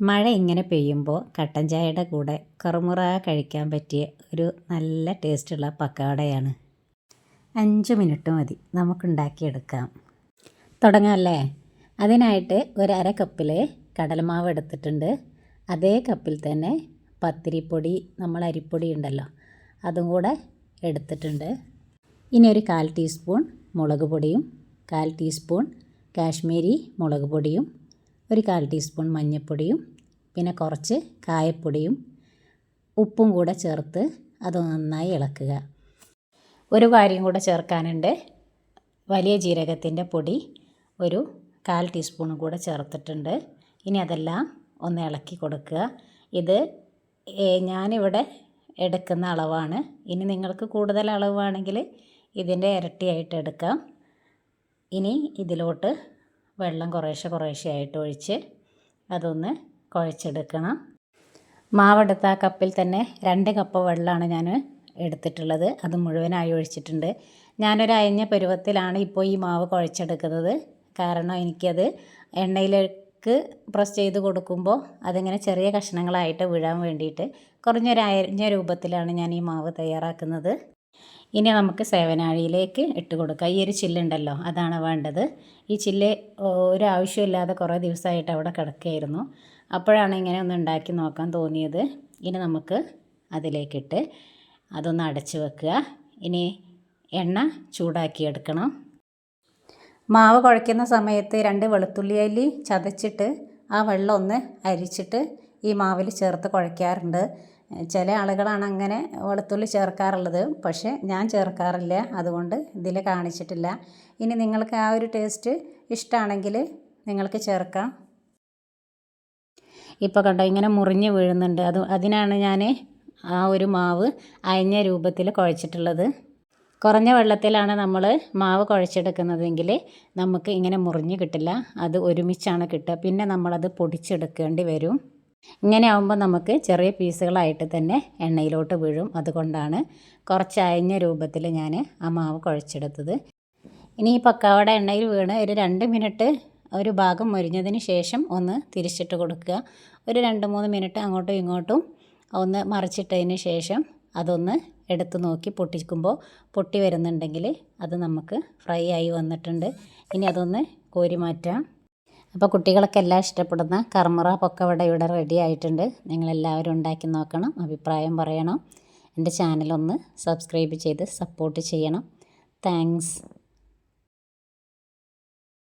മഴ ഇങ്ങനെ പെയ്യുമ്പോൾ കട്ടൻ ചായയുടെ കൂടെ കറുമുറ കഴിക്കാൻ പറ്റിയ ഒരു നല്ല ടേസ്റ്റുള്ള പക്കവടയാണ്. 5 മിനിറ്റ് മതി നമുക്കുണ്ടാക്കിയെടുക്കാം. തുടങ്ങാമല്ലേ? അതിനായിട്ട് ഒരു അര കപ്പിൽ കടലമാവ് എടുത്തിട്ടുണ്ട്. അതേ കപ്പിൽ തന്നെ പത്തിരിപ്പൊടി, നമ്മൾ അരിപ്പൊടി ഉണ്ടല്ലോ, അതും കൂടെ എടുത്തിട്ടുണ്ട്. ഇനി ഒരു 1/4 ടീസ്പൂൺ മുളക് പൊടിയും 1/4 ടീസ്പൂൺ കാശ്മീരി മുളക് പൊടിയും ഒരു 1/4 ടീസ്പൂൺ മഞ്ഞൾപ്പൊടിയും പിന്നെ കുറച്ച് കായപ്പൊടിയും ഉപ്പും കൂടെ ചേർത്ത് അത് നന്നായി ഇളക്കുക. ഒരു കാര്യം കൂടെ ചേർക്കാനുണ്ട്. വലിയ ജീരകത്തിൻ്റെ പൊടി ഒരു 1/4 ടീസ്പൂണും കൂടെ ചേർത്തിട്ടുണ്ട്. ഇനി അതെല്ലാം ഒന്ന് ഇളക്കി കൊടുക്കുക. ഇത് ഞാനിവിടെ എടുക്കുന്ന അളവാണ്. ഇനി നിങ്ങൾക്ക് കൂടുതൽ അളവാണെങ്കിൽ ഇതിൻ്റെ ഇരട്ടിയായിട്ട് എടുക്കാം. ഇനി ഇതിലോട്ട് വെള്ളം കുറേശ്ശെ ആയിട്ട് ഒഴിച്ച് അതൊന്ന് കുഴച്ചെടുക്കണം. മാവെടുത്ത ആ കപ്പിൽ തന്നെ 2 കപ്പ് വെള്ളമാണ് ഞാൻ എടുത്തിട്ടുള്ളത്. അത് മുഴുവനായി ഒഴിച്ചിട്ടുണ്ട്. ഞാനൊരു അയഞ്ഞ പരുവത്തിലാണ് ഇപ്പോൾ ഈ മാവ് കുഴച്ചെടുക്കുന്നത്. കാരണം എനിക്കത് എണ്ണയിലേക്ക് പ്രസ് ചെയ്ത് കൊടുക്കുമ്പോൾ അതിങ്ങനെ ചെറിയ കഷ്ണങ്ങളായിട്ട് വീഴാൻ വേണ്ടിയിട്ട് കുറഞ്ഞൊരു അയഞ്ഞ രൂപത്തിലാണ് ഞാൻ ഈ മാവ് തയ്യാറാക്കുന്നത്. ഇനി നമുക്ക് സേവനാഴിയിലേക്ക് ഇട്ട് കൊടുക്കാം. ഈ ഒരു ചില്ലുണ്ടല്ലോ, അതാണ് വേണ്ടത്. ഈ ചില്ല് ഒരു ആവശ്യമില്ലാതെ കുറേ ദിവസമായിട്ട് അവിടെ കിടക്കുകയായിരുന്നു. അപ്പോഴാണ് ഇങ്ങനെ ഒന്ന് ഉണ്ടാക്കി നോക്കാൻ തോന്നിയത്. ഇനി നമുക്ക് അതിലേക്കിട്ട് അതൊന്ന് അടച്ച് വെക്കുക. ഇനി എണ്ണ ചൂടാക്കിയെടുക്കണം. മാവ് കുഴയ്ക്കുന്ന സമയത്ത് 2 വെളുത്തുള്ളി അല്ലി ചതച്ചിട്ട് ആ വെള്ളം ഒന്ന് അരിച്ചിട്ട് ഈ മാവിൽ ചേർത്ത് കുഴയ്ക്കാറുണ്ട്. ചില ആളുകളാണ് അങ്ങനെ വെളുത്തുള്ളി ചേർക്കാറുള്ളത്. പക്ഷേ ഞാൻ ചേർക്കാറില്ല, അതുകൊണ്ട് ഇതിൽ കാണിച്ചിട്ടില്ല. ഇനി നിങ്ങൾക്ക് ആ ഒരു ടേസ്റ്റ് ഇഷ്ടമാണെങ്കിൽ നിങ്ങൾക്ക് ചേർക്കാം. ഇപ്പോൾ കണ്ടോ, ഇങ്ങനെ മുറിഞ്ഞ് വീഴുന്നുണ്ട്. അതിനാണ് ഞാൻ ആ ഒരു മാവ് അയഞ്ഞ രൂപത്തിൽ കുഴച്ചിട്ടുള്ളത്. കുറഞ്ഞ വെള്ളത്തിലാണ് നമ്മൾ മാവ് കുഴച്ചെടുക്കുന്നതെങ്കിൽ നമുക്ക് ഇങ്ങനെ മുറിഞ്ഞ് കിട്ടില്ല. അത് ഒരുമിച്ചാണ് കിട്ടുക. പിന്നെ നമ്മളത് പൊടിച്ചെടുക്കേണ്ടി വരും. ഇങ്ങനെ ആകുമ്പോൾ നമുക്ക് ചെറിയ പീസുകളായിട്ട് തന്നെ എണ്ണയിലോട്ട് വീഴും. അതുകൊണ്ടാണ് കുറച്ച് അയഞ്ഞ രൂപത്തിൽ ഞാൻ ആ മാവ് കുഴച്ചെടുത്തത്. ഇനി ഈ പക്കാവട എണ്ണയിൽ വീണ് ഒരു 2 മിനിറ്റ് ഒരു ഭാഗം മൊരിഞ്ഞതിന് ശേഷം ഒന്ന് തിരിച്ചിട്ട് കൊടുക്കുക. ഒരു 2-3 മിനിറ്റ് അങ്ങോട്ടും ഇങ്ങോട്ടും ഒന്ന് മറിച്ചിട്ടതിന് ശേഷം അതൊന്ന് എടുത്ത് നോക്കി പൊട്ടിക്കുമ്പോൾ പൊട്ടി വരുന്നുണ്ടെങ്കിൽ അത് നമുക്ക് ഫ്രൈ ആയി വന്നിട്ടുണ്ട്. ഇനി അതൊന്ന് കോരി മാറ്റാം. അപ്പോൾ കുട്ടികളൊക്കെ എല്ലാം ഇഷ്ടപ്പെടുന്ന കറുമുറ പക്കവട ഇവിടെ റെഡി ആയിട്ടുണ്ട്. നിങ്ങളെല്ലാവരും ഉണ്ടാക്കി നോക്കണം, അഭിപ്രായം പറയണം. എൻ്റെ ചാനലൊന്ന് സബ്സ്ക്രൈബ് ചെയ്ത് സപ്പോർട്ട് ചെയ്യണം. താങ്ക്സ്.